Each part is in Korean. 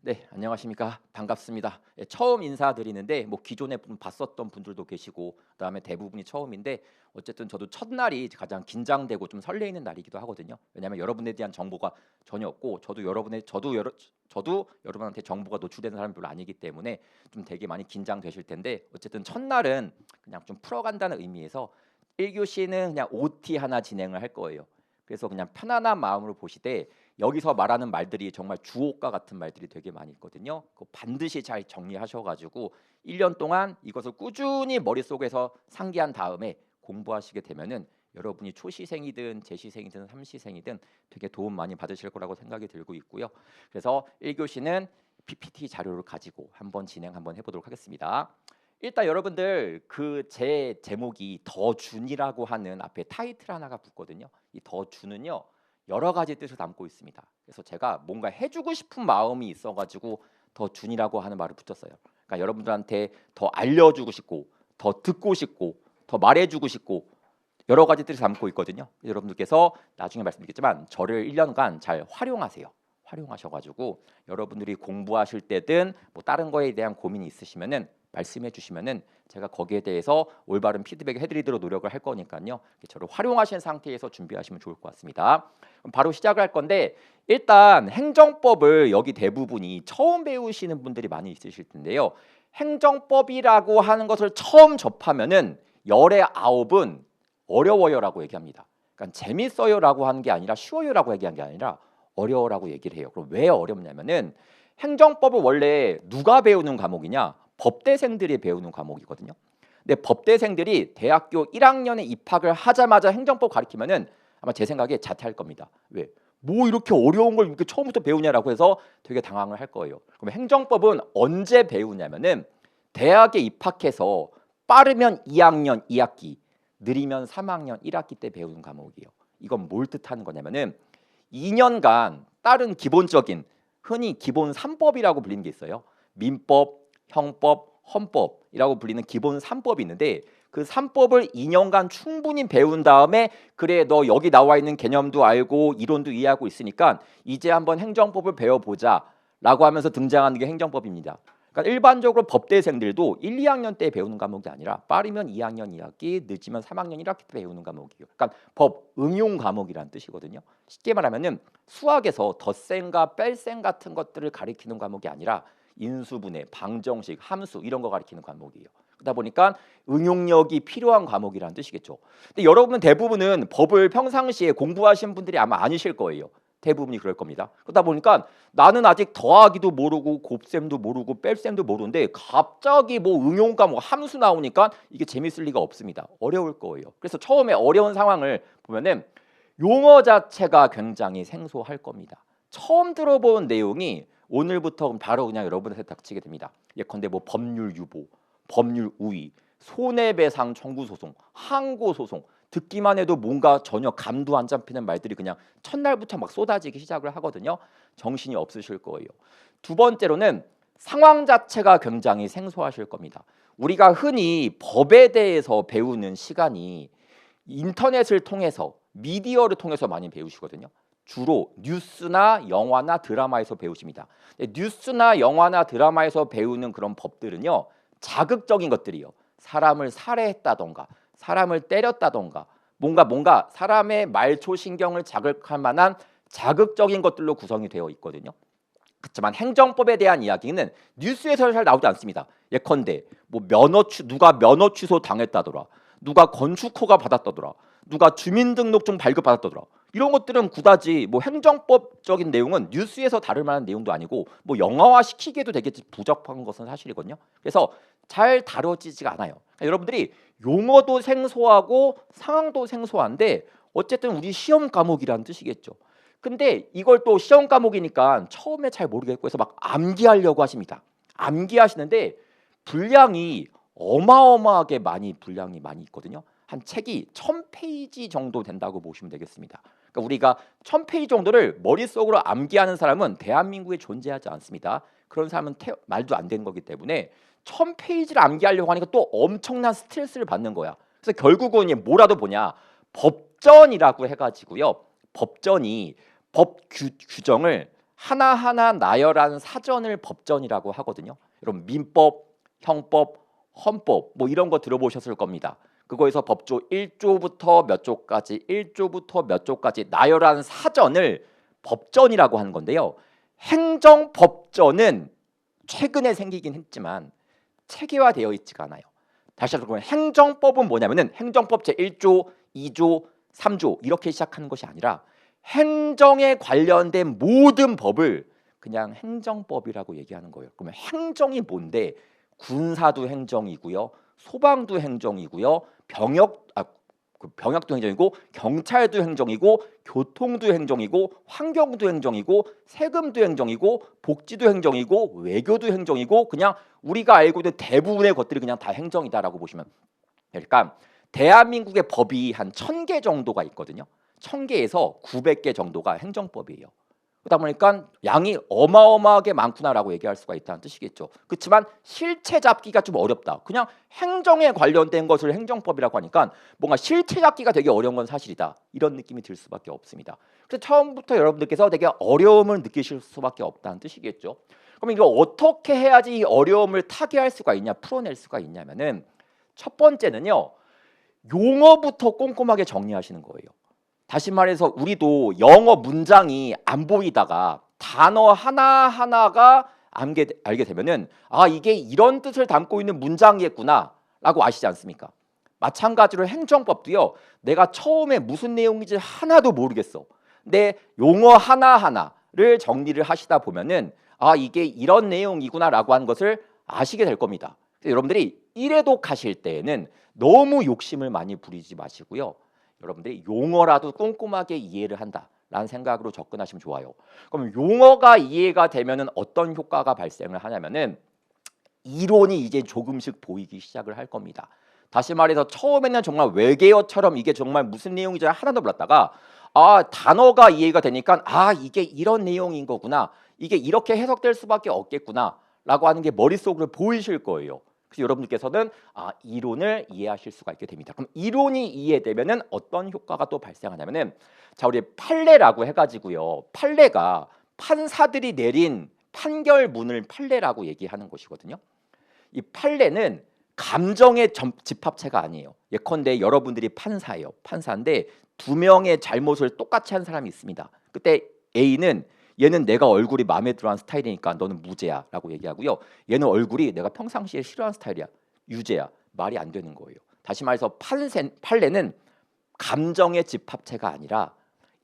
네, 안녕하십니까. 반갑습니다. 예, 처음 인사드리는데 뭐 기존에 봤었던 분들도 계시고 그다음에 대부분이 처음인데 어쨌든 저도 첫날이 가장 긴장되고 좀 설레이는 날이기도 하거든요. 왜냐하면 여러분에 대한 정보가 전혀 없고 저도 여러분한테 정보가 노출되는 사람이 별로 아니기 때문에 좀 되게 많이 긴장되실 텐데 어쨌든 첫날은 그냥 좀 풀어간다는 의미에서 1교시는 그냥 OT 하나 진행을 할 거예요. 그래서 그냥 편안한 마음으로 보시되 여기서 말하는 말들이 정말 주옥과 같은 말들이 되게 많이 있거든요. 그거 반드시 잘 정리하셔가지고 1년 동안 이것을 꾸준히 머릿속에서 상기한 다음에 공부하시게 되면은 여러분이 초시생이든 재시생이든 삼시생이든 되게 도움 많이 받으실 거라고 생각이 들고 있고요. 그래서 1교시는 PPT 자료를 가지고 한번 해보도록 하겠습니다. 일단 여러분들 그 제 제목이 더 준이라고 하는 앞에 타이틀 하나가 붙거든요. 이 더 준은요 여러 가지 뜻을 담고 있습니다. 그래서 제가 뭔가 해주고 싶은 마음이 있어가지고 더 준이라고 하는 말을 붙였어요. 그러니까 여러분들한테 더 알려주고 싶고 더 듣고 싶고 더 말해주고 싶고 여러 가지 뜻을 담고 있거든요. 여러분들께서 나중에 말씀드리겠지만 저를 1년간 잘 활용하세요. 활용하셔가지고 여러분들이 공부하실 때든 뭐 다른 거에 대한 고민이 있으시면은 말씀해 주시면은 제가 거기에 대해서 올바른 피드백을 해드리도록 노력을 할 거니까요. 저를 활용하신 상태에서 준비하시면 좋을 것 같습니다. 그럼 바로 시작을 할 건데 일단 행정법을 여기 대부분이 처음 배우시는 분들이 많이 있으실 텐데요. 행정법이라고 하는 것을 처음 접하면은 열의 9은 어려워요라고 얘기합니다. 그러니까 재밌어요라고 하는 게 아니라 쉬워요라고 얘기한 게 아니라 어려워라고 얘기를 해요. 그럼 왜 어렵냐면은 행정법을 원래 누가 배우는 과목이냐? 법대생들이 배우는 과목이거든요. 근데 법대생들이 대학교 1학년에 입학을 하자마자 행정법 가르치면은 아마 제 생각에 자퇴할 겁니다. 왜? 뭐 이렇게 어려운 걸 이렇게 처음부터 배우냐라고 해서 되게 당황을 할 거예요. 그럼 행정법은 언제 배우냐면은 대학에 입학해서 빠르면 2학년 2학기, 느리면 3학년 1학기 때 배우는 과목이에요. 이건 뭘 뜻하는 거냐면은 2년간 다른 기본적인 흔히 기본 3법이라고 불리는 게 있어요. 민법, 형법, 헌법이라고 불리는 기본 3법이 있는데 그 3법을 2년간 충분히 배운 다음에 그래 너 여기 나와 있는 개념도 알고 이론도 이해하고 있으니까 이제 한번 행정법을 배워보자 라고 하면서 등장하는 게 행정법입니다. 그러니까 일반적으로 법대생들도 1, 2학년 때 배우는 과목이 아니라 빠르면 2학년 2학기, 늦으면 3학년 1학기 때 배우는 과목이에요. 그러니까 법 응용 과목이라는 뜻이거든요. 쉽게 말하면은 수학에서 덧셈과 뺄셈 같은 것들을 가리키는 과목이 아니라 인수분해, 방정식, 함수 이런 거 가리키는 과목이에요. 그러다 보니까 응용력이 필요한 과목이라는 뜻이겠죠. 근데 여러분은 대부분은 법을 평상시에 공부하신 분들이 아마 아니실 거예요. 대부분이 그럴 겁니다. 그러다 보니까 나는 아직 더하기도 모르고 곱셈도 모르고 뺄셈도 모르는데 갑자기 뭐 응용 과목 함수 나오니까 이게 재밌을 리가 없습니다. 어려울 거예요. 그래서 처음에 어려운 상황을 보면은 용어 자체가 굉장히 생소할 겁니다. 처음 들어본 내용이 오늘부터 바로 그냥 여러분한테 닥치게 됩니다. 예컨대 뭐 법률 유보, 법률 우위, 손해배상 청구 소송, 항고 소송 듣기만 해도 뭔가 전혀 감도 안 잡히는 말들이 그냥 첫날부터 막 쏟아지기 시작을 하거든요. 정신이 없으실 거예요. 두 번째로는 상황 자체가 굉장히 생소하실 겁니다. 우리가 흔히 법에 대해서 배우는 시간이 인터넷을 통해서 미디어를 통해서 많이 배우시거든요. 주로 뉴스나 영화나 드라마에서 배우십니다. 뉴스나 영화나 드라마에서 배우는 그런 법들은요. 자극적인 것들이요. 사람을 살해했다던가 사람을 때렸다던가 뭔가 사람의 말초 신경을 자극할 만한 자극적인 것들로 구성이 되어 있거든요. 그렇지만 행정법에 대한 이야기는 뉴스에서 잘 나오지 않습니다. 예컨대 뭐 누가 면허 취소 당했다더라. 누가 건축 허가 받았다더라. 누가 주민등록증 발급받았다더라. 이런 것들은 그다지 뭐 행정법적인 내용은 뉴스에서 다룰 만한 내용도 아니고 뭐 영화화 시키기에도 되게 부적합한 것은 사실이거든요. 그래서 잘 다뤄지지가 않아요. 그러니까 여러분들이 용어도 생소하고 상황도 생소한데 어쨌든 우리 시험 과목이라는 뜻이겠죠. 근데 이걸 또 시험 과목이니까 처음에 잘 모르겠고 해서 막 암기하려고 하십니다. 암기하시는데 분량이 어마어마하게 분량이 많이 있거든요. 한 책이 1000페이지 정도 된다고 보시면 되겠습니다. 그러니까 우리가 1000페이지 정도를 머릿속으로 암기하는 사람은 대한민국에 존재하지 않습니다. 그런 사람은 말도 안 되는 거기 때문에 1000페이지를 암기하려고 하니까 또 엄청난 스트레스를 받는 거야. 그래서 결국은 뭐라도 보냐 법전이라고 해가지고요. 법전이 법 규정을 하나하나 나열한 사전을 법전이라고 하거든요. 여러분 민법, 형법, 헌법 뭐 이런 거 들어보셨을 겁니다. 그거에서 법조 1조부터 몇 조까지 1조부터 몇 조까지 나열한 사전을 법전이라고 하는 건데요. 행정법전은 최근에 생기긴 했지만 체계화되어 있지가 않아요. 다시 한번 행정법은 뭐냐면은 행정법 제1조, 2조, 3조 이렇게 시작하는 것이 아니라 행정에 관련된 모든 법을 그냥 행정법이라고 얘기하는 거예요. 그러면 행정이 뭔데? 군사도 행정이고요. 소방도 행정이고요. 병역도 행정이고 경찰도 행정이고 교통도 행정이고 환경도 행정이고 세금도 행정이고 복지도 행정이고 외교도 행정이고 그냥 우리가 알고 있는 대부분의 것들이 그냥 다 행정이다라고 보시면 그러니까 대한민국의 법이 한 1000개 정도가 있거든요. 1000개에서 900개 정도가 행정법이에요. 그러다 보니까 양이 어마어마하게 많구나라고 얘기할 수가 있다는 뜻이겠죠. 그렇지만 실체 잡기가 좀 어렵다. 그냥 행정에 관련된 것을 행정법이라고 하니까 뭔가 실체 잡기가 되게 어려운 건 사실이다. 이런 느낌이 들 수밖에 없습니다. 그래서 처음부터 여러분들께서 되게 어려움을 느끼실 수밖에 없다는 뜻이겠죠. 그럼 이거 어떻게 해야지 이 어려움을 타개할 수가 있냐, 풀어낼 수가 있냐면은 첫 번째는요. 용어부터 꼼꼼하게 정리하시는 거예요. 다시 말해서 우리도 영어 문장이 안 보이다가 단어 하나하나가 알게 되면은 아 이게 이런 뜻을 담고 있는 문장이겠구나 라고 아시지 않습니까? 마찬가지로 행정법도요. 내가 처음에 무슨 내용인지 하나도 모르겠어. 근데 용어 하나하나를 정리를 하시다 보면은 아 이게 이런 내용이구나 라고 하는 것을 아시게 될 겁니다. 그래서 여러분들이 1회독 하실 때에는 너무 욕심을 많이 부리지 마시고요. 여러분들이 용어라도 꼼꼼하게 이해를 한다라는 생각으로 접근하시면 좋아요. 그럼 용어가 이해가 되면은 어떤 효과가 발생을 하냐면은 이론이 이제 조금씩 보이기 시작을 할 겁니다. 다시 말해서 처음에는 정말 외계어처럼 이게 정말 무슨 내용인지 하나도 몰랐다가 아 단어가 이해가 되니까 아 이게 이런 내용인 거구나. 이게 이렇게 해석될 수밖에 없겠구나 라고 하는 게 머릿속으로 보이실 거예요. 그래서 여러분들께서는 이론을 이해하실 수가 있게 됩니다. 그럼 이론이 이해되면은 어떤 효과가 또 발생하냐면은 자 우리 판례라고 해가지고요. 판례가 판사들이 내린 판결문을 판례라고 얘기하는 것이거든요. 이 판례는 감정의 집합체가 아니에요. 예컨대 여러분들이 판사예요. 판사인데 두 명의 잘못을 똑같이 한 사람이 있습니다. 그때 A는 얘는 내가 얼굴이 마음에 들어하는 스타일이니까 너는 무죄야 라고 얘기하고요. 얘는 얼굴이 내가 평상시에 싫어하는 스타일이야. 유죄야. 말이 안 되는 거예요. 다시 말해서 판례는 감정의 집합체가 아니라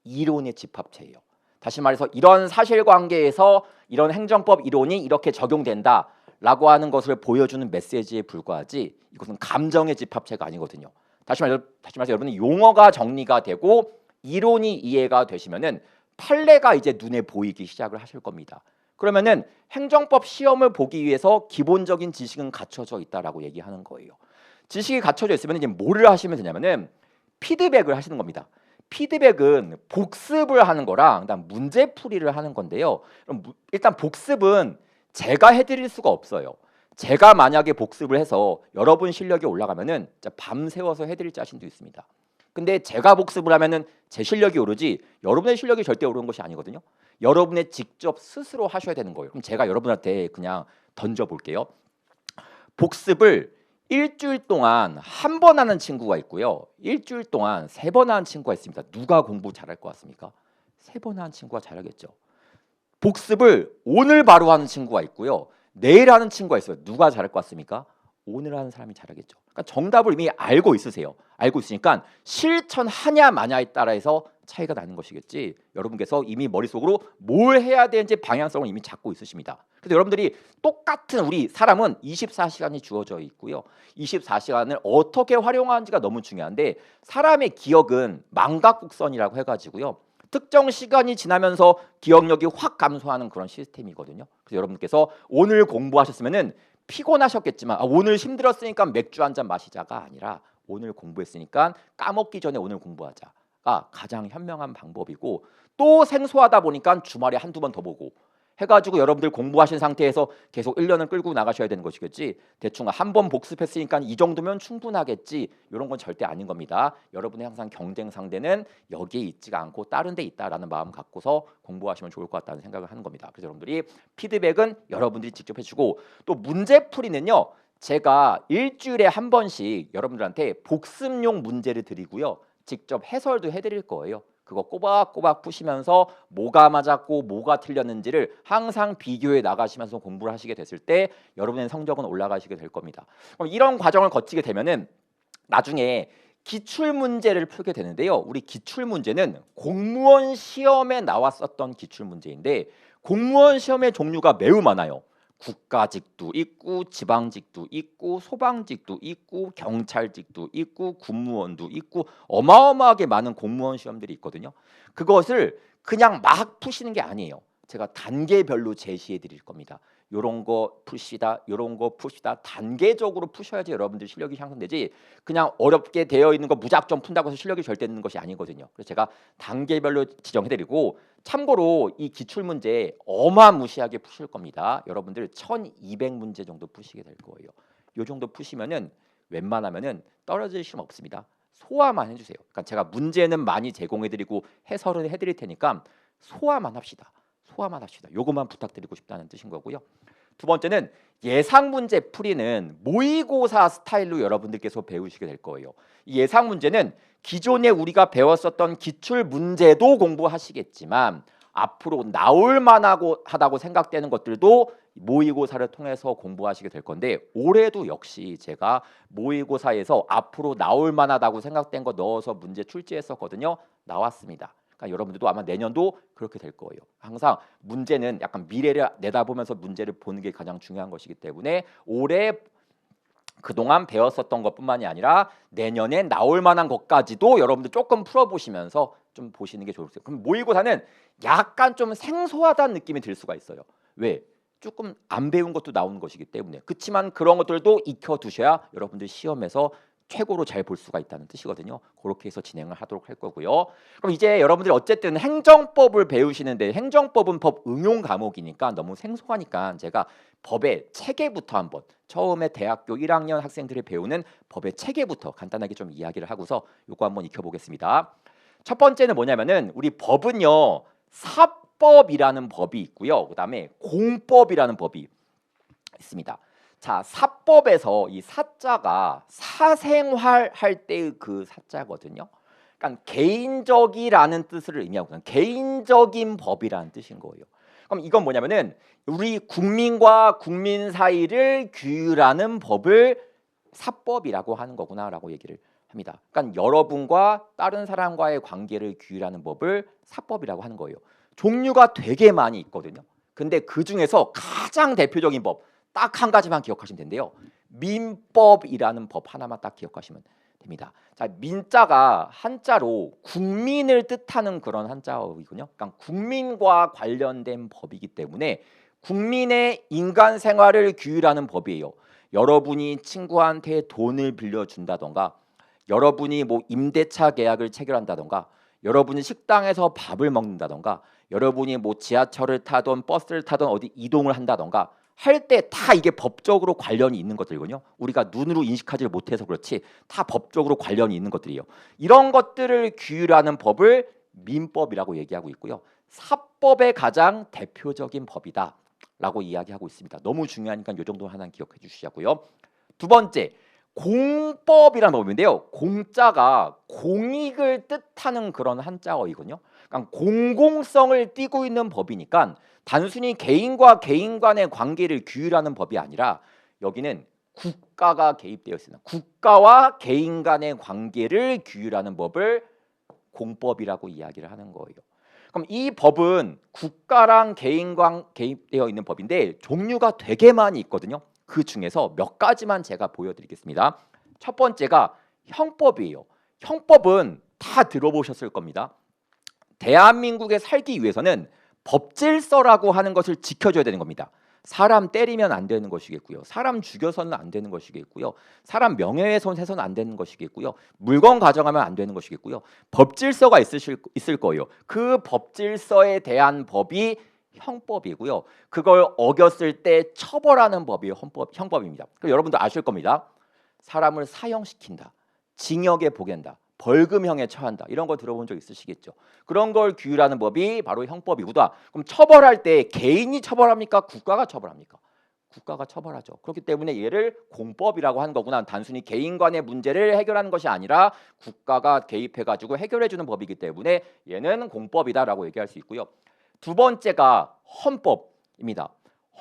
이론의 집합체예요. 다시 말해서 이런 사실관계에서 이런 행정법 이론이 이렇게 적용된다 라고 하는 것을 보여주는 메시지에 불과하지 이것은 감정의 집합체가 아니거든요. 다시 말해서 여러분이 용어가 정리가 되고 이론이 이해가 되시면은 판례가 이제 눈에 보이기 시작을 하실 겁니다. 그러면은 행정법 시험을 보기 위해서 기본적인 지식은 갖춰져 있다라고 얘기하는 거예요. 지식이 갖춰져 있으면 이제 뭐를 하시면 되냐면은 피드백을 하시는 겁니다. 피드백은 복습을 하는 거랑 그다음 문제풀이를 하는 건데요. 그럼 일단 복습은 제가 해드릴 수가 없어요. 제가 만약에 복습을 해서 여러분 실력이 올라가면은 밤새워서 해드릴 자신도 있습니다. 근데 제가 복습을 하면은 제 실력이 오르지 여러분의 실력이 절대 오르는 것이 아니거든요. 여러분의 직접 스스로 하셔야 되는 거예요. 그럼 제가 여러분한테 그냥 던져볼게요. 복습을 일주일 동안 한 번 하는 친구가 있고요. 일주일 동안 3번 하는 친구가 있습니다. 누가 공부 잘할 것 같습니까? 3번 하는 친구가 잘하겠죠. 복습을 오늘 바로 하는 친구가 있고요. 내일 하는 친구가 있어요. 누가 잘할 것 같습니까? 오늘 하는 사람이 잘하겠죠. 그러니까 정답을 이미 알고 있으세요. 알고 있으니까 실천하냐 마냐에 따라서 차이가 나는 것이겠지. 여러분께서 이미 머릿속으로 뭘 해야 되는지 방향성을 이미 잡고 있으십니다. 그래서 여러분들이 똑같은 우리 사람은 24시간이 주어져 있고요. 24시간을 어떻게 활용하는지가 너무 중요한데 사람의 기억은 망각국선이라고 해가지고요. 특정 시간이 지나면서 기억력이 확 감소하는 그런 시스템이거든요. 그래서 여러분께서 오늘 공부하셨으면은 피곤하셨겠지만 오늘 힘들었으니까 맥주 한 잔 마시자가 아니라 오늘 공부했으니까 까먹기 전에 오늘 공부하자가 가장 현명한 방법이고 또 생소하다 보니까 주말에 한두 번 더 보고 해가지고 여러분들 공부하신 상태에서 계속 1년을 끌고 나가셔야 되는 것이겠지. 대충 한 번 복습했으니까 이 정도면 충분하겠지. 이런 건 절대 아닌 겁니다. 여러분의 항상 경쟁 상대는 여기에 있지가 않고 다른 데 있다라는 마음 갖고서 공부하시면 좋을 것 같다는 생각을 하는 겁니다. 그래서 여러분들이 피드백은 여러분들이 직접 해주고, 또 문제풀이는요. 제가 일주일에 한 번씩 여러분들한테 복습용 문제를 드리고요. 직접 해설도 해드릴 거예요. 그거 꼬박꼬박 푸시면서 뭐가 맞았고 뭐가 틀렸는지를 항상 비교해 나가시면서 공부를 하시게 됐을 때 여러분의 성적은 올라가시게 될 겁니다. 그럼 이런 과정을 거치게 되면은 나중에 기출문제를 풀게 되는데요. 우리 기출문제는 공무원 시험에 나왔었던 기출문제인데, 공무원 시험의 종류가 매우 많아요. 국가직도 있고 지방직도 있고 소방직도 있고 경찰직도 있고 군무원도 있고 어마어마하게 많은 공무원 시험들이 있거든요. 그것을 그냥 막 푸시는 게 아니에요. 제가 단계별로 제시해 드릴 겁니다. 요런 거 푸시다, 요런 거 푸시다, 단계적으로 푸셔야지 여러분들 실력이 향상되지, 그냥 어렵게 되어 있는 거 무작정 푼다고 해서 실력이 절대 되는 것이 아니거든요. 그래서 제가 단계별로 지정해 드리고, 참고로 이 기출문제 어마무시하게 푸실 겁니다. 여러분들 1200문제 정도 푸시게 될 거예요. 요 정도 푸시면은 웬만하면은 떨어질 시험 없습니다. 소화만 해주세요. 그러니까 제가 문제는 많이 제공해드리고 해설은 해드릴 테니까 소화만 합시다. 소화만 합시다. 요것만 부탁드리고 싶다는 뜻인 거고요. 두 번째는 예상 문제 풀이는 모의고사 스타일로 여러분들께서 배우시게 될 거예요. 이 예상 문제는 기존에 우리가 배웠었던 기출 문제도 공부하시겠지만 앞으로 나올 만하다고 생각되는 것들도 모의고사를 통해서 공부하시게 될 건데, 올해도 역시 제가 모의고사에서 앞으로 나올 만하다고 생각된 거 넣어서 문제 출제했었거든요. 나왔습니다. 그러니까 여러분들도 아마 내년도 그렇게 될 거예요. 항상 문제는 약간 미래를 내다보면서 문제를 보는 게 가장 중요한 것이기 때문에 올해 그동안 배웠었던 것뿐만이 아니라 내년에 나올 만한 것까지도 여러분들 조금 풀어보시면서 좀 보시는 게 좋을 것 같아요. 그럼 모의고사는 약간 좀 생소하다는 느낌이 들 수가 있어요. 왜? 조금 안 배운 것도 나오는 것이기 때문에. 그렇지만 그런 것들도 익혀두셔야 여러분들 시험에서 최고로 잘 볼 수가 있다는 뜻이거든요. 그렇게 해서 진행을 하도록 할 거고요. 그럼 이제 여러분들이 어쨌든 행정법을 배우시는데, 행정법은 법 응용 과목이니까 너무 생소하니까 제가 법의 체계부터 한번, 처음에 대학교 1학년 학생들이 배우는 법의 체계부터 간단하게 좀 이야기를 하고서 요거 한번 익혀보겠습니다. 첫 번째는 뭐냐면은, 우리 법은요 사법이라는 법이 있고요. 그다음에 공법이라는 법이 있습니다. 자, 사법에서 이 사자가 사생활 할 때의 그 사자거든요. 그러니까 개인적이라는 뜻을 의미하고 개인적인 법이라는 뜻인 거예요. 그럼 이건 뭐냐면은 우리 국민과 국민 사이를 규율하는 법을 사법이라고 하는 거구나라고 얘기를 합니다. 그러니까 여러분과 다른 사람과의 관계를 규율하는 법을 사법이라고 하는 거예요. 종류가 되게 많이 있거든요. 근데 그 중에서 가장 대표적인 법 딱 한 가지만 기억하시면 된대요. 민법이라는 법 하나만 딱 기억하시면 됩니다. 자, 민자가 한자로 국민을 뜻하는 그런 한자어이군요. 그러니까 국민과 관련된 법이기 때문에 국민의 인간 생활을 규율하는 법이에요. 여러분이 친구한테 돈을 빌려준다던가, 여러분이 뭐 임대차 계약을 체결한다던가, 여러분이 식당에서 밥을 먹는다던가, 여러분이 뭐 지하철을 타던 버스를 타던 어디 이동을 한다던가 할 때 다 이게 법적으로 관련이 있는 것들이거든요. 우리가 눈으로 인식하지 못해서 그렇지 다 법적으로 관련이 있는 것들이에요. 이런 것들을 규율하는 법을 민법이라고 얘기하고 있고요. 사법의 가장 대표적인 법이다 라고 이야기하고 있습니다. 너무 중요하니까 이 정도 하나 기억해 주시자고요. 두 번째, 공법이라는 법인데요. 공자가 공익을 뜻하는 그런 한자어이거든요. 그러니까 공공성을 띠고 있는 법이니까 단순히 개인과 개인 간의 관계를 규율하는 법이 아니라 여기는 국가가 개입되어 있습니다. 국가와 개인 간의 관계를 규율하는 법을 공법이라고 이야기를 하는 거예요. 그럼 이 법은 국가랑 개인과 개입되어 있는 법인데 종류가 되게 많이 있거든요. 그 중에서 몇 가지만 제가 보여드리겠습니다. 첫 번째가 형법이에요. 형법은 다 들어보셨을 겁니다. 대한민국에 살기 위해서는 법질서라고 하는 것을 지켜줘야 되는 겁니다. 사람 때리면 안 되는 것이겠고요. 사람 죽여서는 안 되는 것이겠고요. 사람 명예훼손 해서는 안 되는 것이겠고요. 물건 가져가면 안 되는 것이겠고요. 법질서가 있을 거예요. 그 법질서에 대한 법이 형법이고요. 그걸 어겼을 때 처벌하는 법이 형법입니다. 그럼 여러분도 아실 겁니다. 사람을 사형시킨다, 징역에 보갠다, 벌금형에 처한다, 이런 거 들어본 적 있으시겠죠. 그런 걸 규율하는 법이 바로 형법이구나. 그럼 처벌할 때 개인이 처벌합니까? 국가가 처벌합니까? 국가가 처벌하죠. 그렇기 때문에 얘를 공법이라고 하는 거구나. 단순히 개인 간의 문제를 해결하는 것이 아니라 국가가 개입해가지고 해결해주는 법이기 때문에 얘는 공법이다라고 얘기할 수 있고요. 두 번째가 헌법입니다.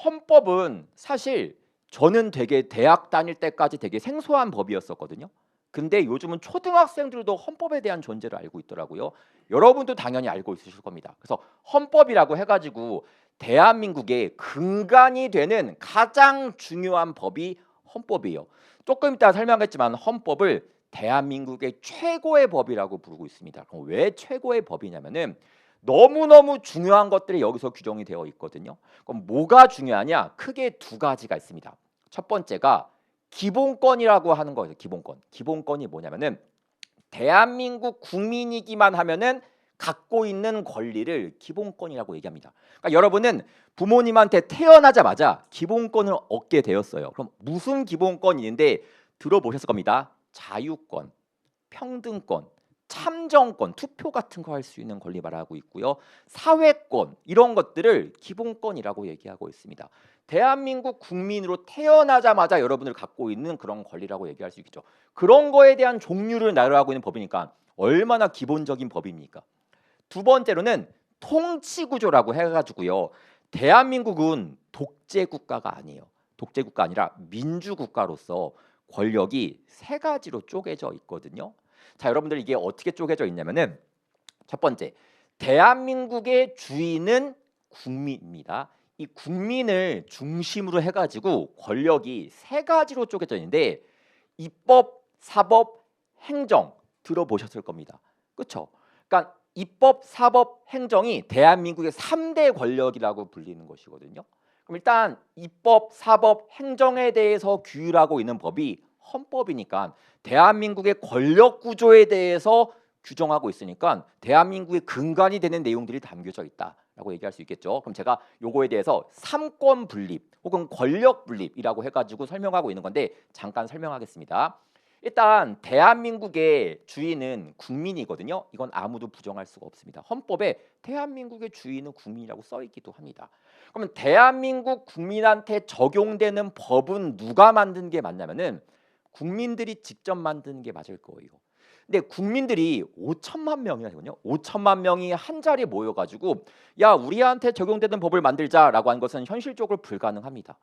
헌법은 사실 저는 되게 대학 다닐 때까지 되게 생소한 법이었었거든요. 근데 요즘은 초등학생들도 헌법에 대한 존재를 알고 있더라고요. 여러분도 당연히 알고 있으실 겁니다. 그래서 헌법이라고 해가지고 대한민국의 근간이 되는 가장 중요한 법이 헌법이에요. 조금 이따 설명하겠지만 헌법을 대한민국의 최고의 법이라고 부르고 있습니다. 그럼 왜 최고의 법이냐면은 너무너무 중요한 것들이 여기서 규정이 되어 있거든요. 그럼 뭐가 중요하냐? 크게 두 가지가 있습니다. 첫 번째가 기본권이라고 하는 거예요. 기본권. 기본권이 뭐냐면은 대한민국 국민이기만 하면은 갖고 있는 권리를 기본권이라고 얘기합니다. 그러니까 여러분은 부모님한테 태어나자마자 기본권을 얻게 되었어요. 그럼 무슨 기본권이 있는데 들어보셨을 겁니다. 자유권, 평등권, 참정권, 투표 같은 거 할 수 있는 권리 말하고 있고요. 사회권, 이런 것들을 기본권이라고 얘기하고 있습니다. 대한민국 국민으로 태어나자마자 여러분들 갖고 있는 그런 권리라고 얘기할 수 있겠죠. 그런 거에 대한 종류를 나열하고 있는 법이니까 얼마나 기본적인 법입니까? 두 번째로는 통치구조라고 해가지고요. 대한민국은 독재 국가가 아니에요. 독재 국가 아니라 민주국가로서 권력이 세 가지로 쪼개져 있거든요. 자, 여러분들 이게 어떻게 쪼개져 있냐면은 첫 번째, 대한민국의 주인은 국민입니다. 이 국민을 중심으로 해가지고 권력이 세 가지로 쪼개져 있는데 입법, 사법, 행정 들어보셨을 겁니다. 그렇죠? 그러니까 입법, 사법, 행정이 대한민국의 3대 권력이라고 불리는 것이거든요. 그럼 일단 입법, 사법, 행정에 대해서 규율하고 있는 법이 헌법이니까 대한민국의 권력 구조에 대해서 규정하고 있으니까 대한민국의 근간이 되는 내용들이 담겨져 있다라고 얘기할 수 있겠죠. 그럼 제가 요거에 대해서 삼권 분립 혹은 권력 분립이라고 해가지고 설명하고 있는 건데 잠깐 설명하겠습니다. 일단 대한민국의 주인은 국민이거든요. 이건 아무도 부정할 수가 없습니다. 헌법에 대한민국의 주인은 국민이라고 써 있기도 합니다. 그러면 대한민국 국민한테 적용되는 법은 누가 만든 게 맞냐면은 국민들이 직접 만드는 게 맞을 거예요. 근데 국민들이 5천만 명이나 되거든요. 5천만 명이 한 자리에 모여가지고 야 우리한테 적용되는 법을 만들자라고 한 것은 현실적으로 불가능합니다.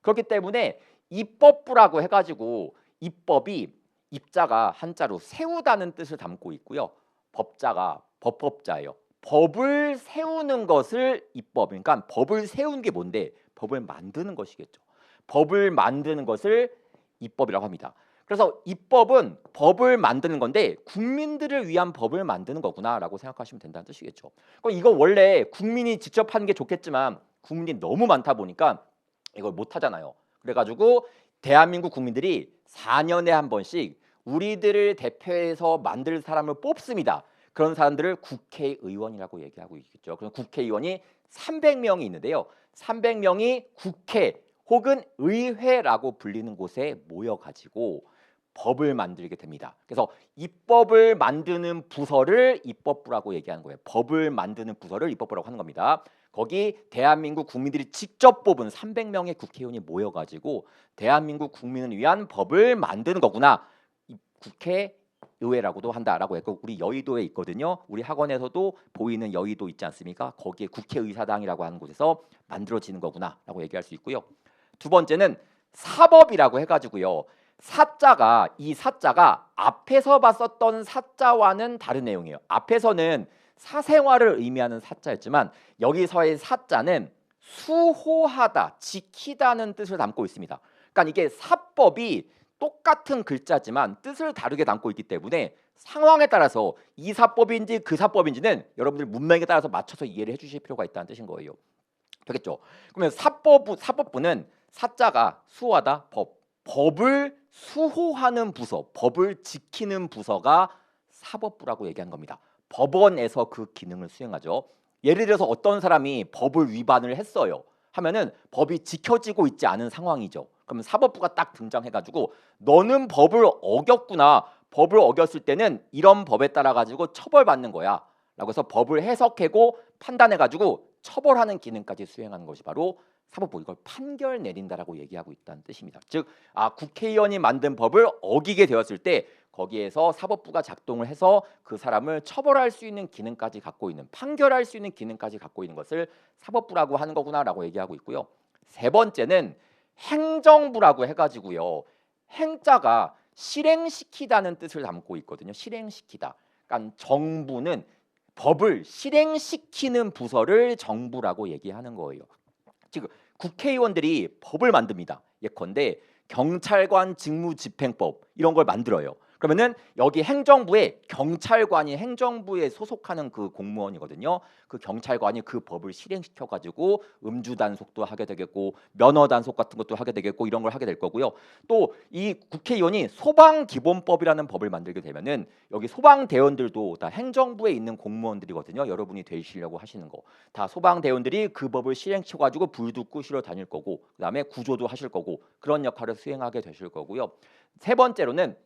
그렇기 때문에 입법부라고 해가지고 입법이 입자가 한자로 세우다는 뜻을 담고 있고요. 법자가 법법자예요. 법을 세우는 것을 입법, 그러니까 법을 세우는 게 뭔데? 법을 만드는 것이겠죠. 법을 만드는 것을 입법이라고 합니다. 그래서 입법은 법을 만드는 건데 국민들을 위한 법을 만드는 거구나라고 생각하시면 된다는 뜻이겠죠. 그럼 이거 원래 국민이 직접 하는 게 좋겠지만 국민이 너무 많다 보니까 이걸 못 하잖아요. 그래가지고 대한민국 국민들이 4년에 한 번씩 우리들을 대표해서 만들 사람을 뽑습니다. 그런 사람들을 국회의원이라고 얘기하고 있겠죠. 그럼 국회의원이 300명이 있는데요. 300명이 국회 혹은 의회라고 불리는 곳에 모여가지고 법을 만들게 됩니다. 그래서 입법을 만드는 부서를 입법부라고 얘기하는 거예요. 법을 만드는 부서를 입법부라고 하는 겁니다. 거기 대한민국 국민들이 직접 뽑은 300명의 국회의원이 모여가지고 대한민국 국민을 위한 법을 만드는 거구나. 국회의회라고도 한다라고 했고 우리 여의도에 있거든요. 우리 학원에서도 보이는 여의도 있지 않습니까? 거기에 국회의사당이라고 하는 곳에서 만들어지는 거구나라고 얘기할 수 있고요. 두 번째는 사법이라고 해가지고요. 이 사자가 앞에서 봤었던 사자와는 다른 내용이에요. 앞에서는 사생활을 의미하는 사자였지만 여기서의 사자는 수호하다, 지키다는 뜻을 담고 있습니다. 그러니까 이게 사법이 똑같은 글자지만 뜻을 다르게 담고 있기 때문에 상황에 따라서 이 사법인지 그 사법인지는 여러분들 문맥에 따라서 맞춰서 이해를 해주실 필요가 있다는 뜻인 거예요. 되겠죠? 그러면 사법부는 사자가 수호하다, 법을 수호하는 부서, 법을 지키는 부서가 사법부라고 얘기한 겁니다. 법원에서 그 기능을 수행하죠. 예를 들어서 어떤 사람이 법을 위반을 했어요. 하면은 법이 지켜지고 있지 않은 상황이죠. 그러면 사법부가 딱 등장해가지고 너는 법을 어겼구나. 법을 어겼을 때는 이런 법에 따라 가지고 처벌받는 거야. 라고 해서 법을 해석하고 판단해가지고 처벌하는 기능까지 수행하는 것이 바로 사법부, 이걸 판결 내린다라고 얘기하고 있다는 뜻입니다. 즉, 국회의원이 만든 법을 어기게 되었을 때 거기에서 사법부가 작동을 해서 그 사람을 처벌할 수 있는 기능까지 갖고 있는, 판결할 수 있는 기능까지 갖고 있는 것을 사법부라고 하는 거구나라고 얘기하고 있고요. 세 번째는 행정부라고 해가지고요. 행자가 실행시키다는 뜻을 담고 있거든요. 실행시키다. 그러니까 정부는 법을 실행시키는 부서를 정부라고 얘기하는 거예요. 지금 국회의원들이 법을 만듭니다. 예컨대 경찰관 직무집행법 이런 걸 만들어요. 그러면은 여기 행정부에 경찰관이 행정부에 소속하는 그 공무원이거든요. 그 경찰관이 그 법을 실행시켜 가지고 음주 단속도 하게 되겠고 면허 단속 같은 것도 하게 되겠고 이런 걸 하게 될 거고요. 또 이 국회의원이 소방기본법이라는 법을 만들게 되면은 여기 소방대원들도 다 행정부에 있는 공무원들이거든요. 여러분이 되시려고 하시는 거. 다 소방대원들이 그 법을 실행시켜 가지고 불도 끄시러 다닐 거고 그다음에 구조도 하실 거고 그런 역할을 수행하게 되실 거고요. 세 번째로는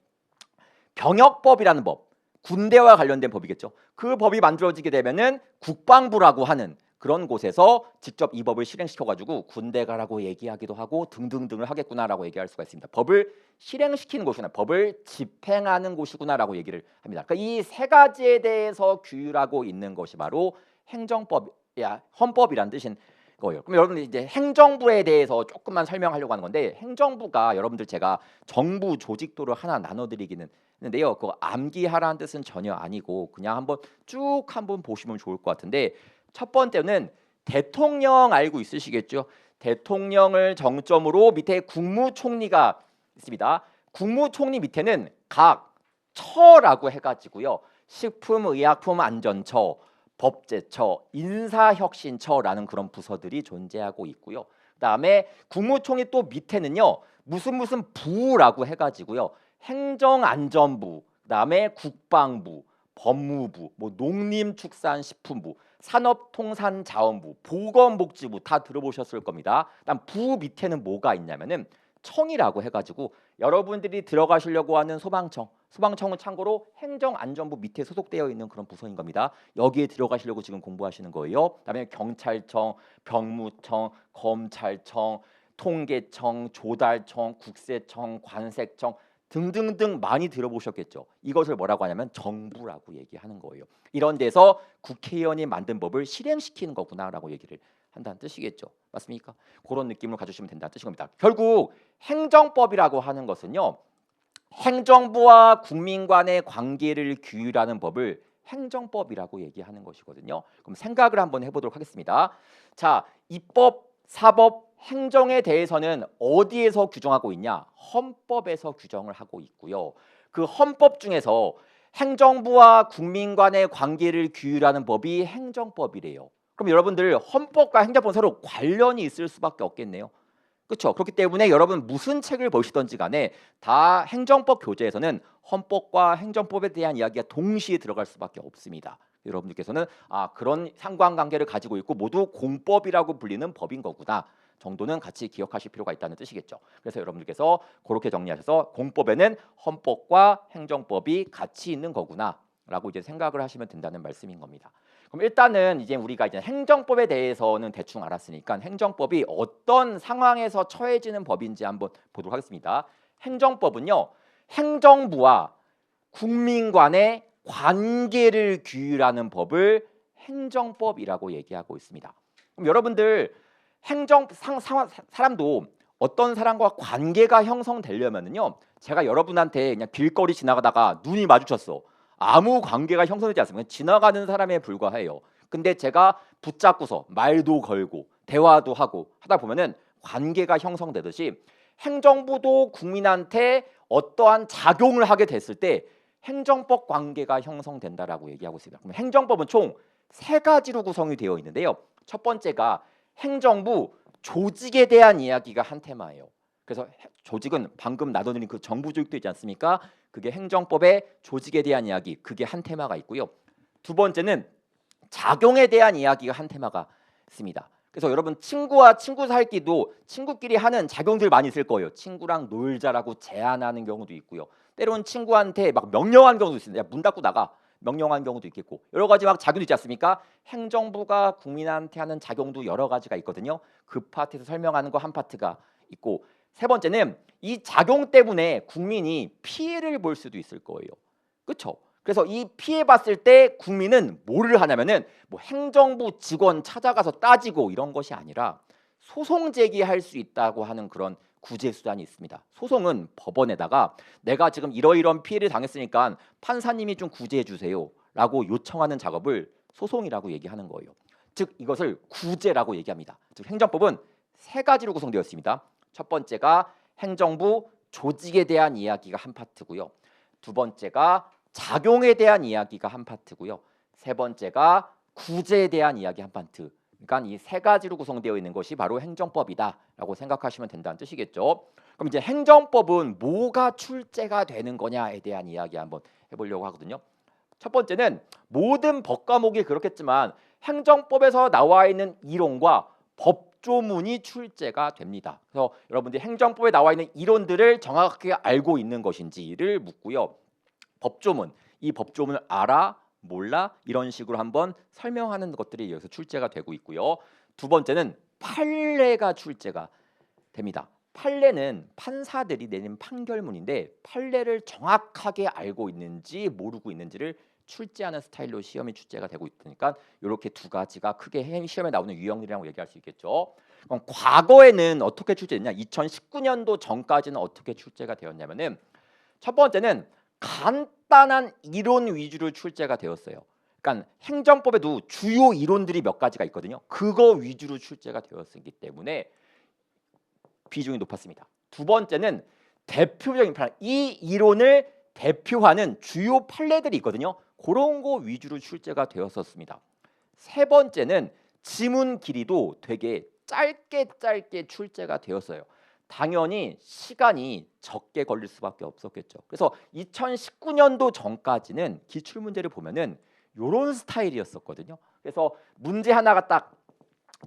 병역법이라는 법, 군대와 관련된 법이겠죠. 그 법이 만들어지게 되면은 국방부라고 하는 그런 곳에서 직접 이 법을 실행시켜가지고 군대 가라고 얘기하기도 하고 등등등을 하겠구나라고 얘기할 수가 있습니다. 법을 실행시키는 곳이구나, 법을 집행하는 곳이구나라고 얘기를 합니다. 그러니까 이 세 가지에 대해서 규율하고 있는 것이 바로 행정법이야, 헌법이란 뜻인 거예요. 그럼 여러분들 이제 행정부에 대해서 조금만 설명하려고 하는 건데, 행정부가 여러분들 제가 정부 조직도를 하나 나눠드리기는 했는데요. 그거 암기하라는 뜻은 전혀 아니고 그냥 한번 보시면 좋을 것 같은데, 첫 번째는 대통령 알고 있으시겠죠? 대통령을 정점으로 밑에 국무총리가 있습니다. 국무총리 밑에는 각 처라고 해가지고요. 식품의약품안전처, 법제처, 인사혁신처라는 그런 부서들이 존재하고 있고요. 그다음에 국무총리 또 밑에는요. 무슨 부라고 해가지고요. 행정안전부, 그다음에 국방부, 법무부, 뭐 농림축산식품부, 산업통상자원부, 보건복지부 다 들어보셨을 겁니다. 그다음 부 밑에는 뭐가 있냐면은 청이라고 해가지고 여러분들이 들어가시려고 하는 소방청은 참고로 행정안전부 밑에 소속되어 있는 그런 부서인 겁니다. 여기에 들어가시려고 지금 공부하시는 거예요. 그다음에 경찰청, 병무청, 검찰청, 통계청, 조달청, 국세청, 관세청 등등등 많이 들어보셨겠죠. 이것을 뭐라고 하냐면 정부라고 얘기하는 거예요. 이런 데서 국회의원이 만든 법을 실행시키는 거구나라고 얘기를 한다는 뜻이겠죠. 맞습니까? 그런 느낌을 가지시면 된다는 뜻인 겁니다. 결국 행정법이라고 하는 것은요. 행정부와 국민 간의 관계를 규율하는 법을 행정법이라고 얘기하는 것이거든요. 그럼 생각을 한번 해보도록 하겠습니다. 자, 입법, 사법, 행정에 대해서는 어디에서 규정하고 있냐? 헌법에서 규정을 하고 있고요. 그 헌법 중에서 행정부와 국민 간의 관계를 규율하는 법이 행정법이래요. 그럼 여러분들 헌법과 행정법은 서로 관련이 있을 수밖에 없겠네요. 그렇죠. 그렇기 때문에 여러분 무슨 책을 보시던지 간에 다 행정법 교재에서는 헌법과 행정법에 대한 이야기가 동시에 들어갈 수밖에 없습니다. 여러분들께서는 그런 상관관계를 가지고 있고 모두 공법이라고 불리는 법인 거구나 정도는 같이 기억하실 필요가 있다는 뜻이겠죠. 그래서 여러분들께서 그렇게 정리하셔서 공법에는 헌법과 행정법이 같이 있는 거구나 라고 이제 생각을 하시면 된다는 말씀인 겁니다. 그럼 일단은 이제 우리가 이제 행정법에 대해서는 대충 알았으니까 행정법이 어떤 상황에서 처해지는 법인지 한번 보도록 하겠습니다. 행정법은요. 행정부와 국민 간의 관계를 규율하는 법을 행정법이라고 얘기하고 있습니다. 그럼 여러분들 사람도 어떤 사람과 관계가 형성되려면요. 제가 여러분한테 그냥 길거리 지나가다가 눈이 마주쳤어. 아무 관계가 형성되지 않습니다. 지나가는 사람에 불과해요. 근데 제가 붙잡고서 말도 걸고 대화도 하고 하다 보면은 관계가 형성되듯이 행정부도 국민한테 어떠한 작용을 하게 됐을 때 행정법 관계가 형성된다라고 얘기하고 있습니다. 그럼 행정법은 총 3가지로 구성이 되어 있는데요. 첫 번째가 행정부 조직에 대한 이야기가 한 테마예요. 그래서 조직은 방금 나눠드린 그 정부 조직도 있지 않습니까? 그게 행정법의 조직에 대한 이야기, 그게 한 테마가 있고요. 두 번째는 작용에 대한 이야기가 한 테마가 있습니다. 그래서 여러분 친구와 친구 사이끼도 친구끼리 하는 작용들 많이 있을 거예요. 친구랑 놀자라고 제안하는 경우도 있고요. 때로는 친구한테 막 명령하는 경우도 있습니다. 야, 문 닫고 나가. 명령하는 경우도 있겠고 여러 가지 막 작용도 있지 않습니까? 행정부가 국민한테 하는 작용도 여러 가지가 있거든요. 그 파트에서 설명하는 거 한 파트가 있고 세 번째는 이 작용 때문에 국민이 피해를 볼 수도 있을 거예요. 그렇죠? 그래서 이 피해 봤을 때 국민은 뭐를 하냐면은 뭐 행정부 직원 찾아가서 따지고 이런 것이 아니라 소송 제기할 수 있다고 하는 그런 구제 수단이 있습니다. 소송은 법원에다가 내가 지금 이러이러한 피해를 당했으니까 판사님이 좀 구제해 주세요라고 요청하는 작업을 소송이라고 얘기하는 거예요. 즉 이것을 구제라고 얘기합니다. 즉 행정법은 세 가지로 구성되어 있습니다. 첫 번째가 행정부 조직에 대한 이야기가 한 파트고요. 두 번째가 작용에 대한 이야기가 한 파트고요. 세 번째가 구제에 대한 이야기 한 파트. 그러니까 이 세 가지로 구성되어 있는 것이 바로 행정법이다라고 생각하시면 된다는 뜻이겠죠. 그럼 이제 행정법은 뭐가 출제가 되는 거냐에 대한 이야기 한번 해보려고 하거든요. 첫 번째는 모든 법 과목이 그렇겠지만 행정법에서 나와 있는 이론과 법조문이 출제가 됩니다. 그래서 여러분들이 행정법에 나와 있는 이론들을 정확하게 알고 있는 것인지를 묻고요. 법조문, 이 법조문을 알아? 몰라? 이런 식으로 한번 설명하는 것들이 여기서 출제가 되고 있고요. 두 번째는 판례가 출제가 됩니다. 판례는 판사들이 내린 판결문인데 판례를 정확하게 알고 있는지 모르고 있는지를 출제하는 스타일로 시험이 출제가 되고 있으니까 이렇게 두 가지가 크게 시험에 나오는 유형이라고 얘기할 수 있겠죠. 그럼 과거에는 어떻게 출제됐냐? 2019년도 전까지는 어떻게 출제가 되었냐면은 첫 번째는 간단한 이론 위주로 출제가 되었어요. 그러니까 행정법에도 주요 이론들이 몇 가지가 있거든요. 그거 위주로 출제가 되었기 때문에 비중이 높았습니다. 두 번째는 대표적인 판례, 이 이론을 대표하는 주요 판례들이 있거든요. 그런 거 위주로 출제가 되었었습니다. 세 번째는 지문 길이도 되게 짧게 출제가 되었어요. 당연히 시간이 적게 걸릴 수밖에 없었겠죠. 그래서 2019년도 전까지는 기출문제를 보면은 이런 스타일이었었거든요. 그래서 문제 하나가 딱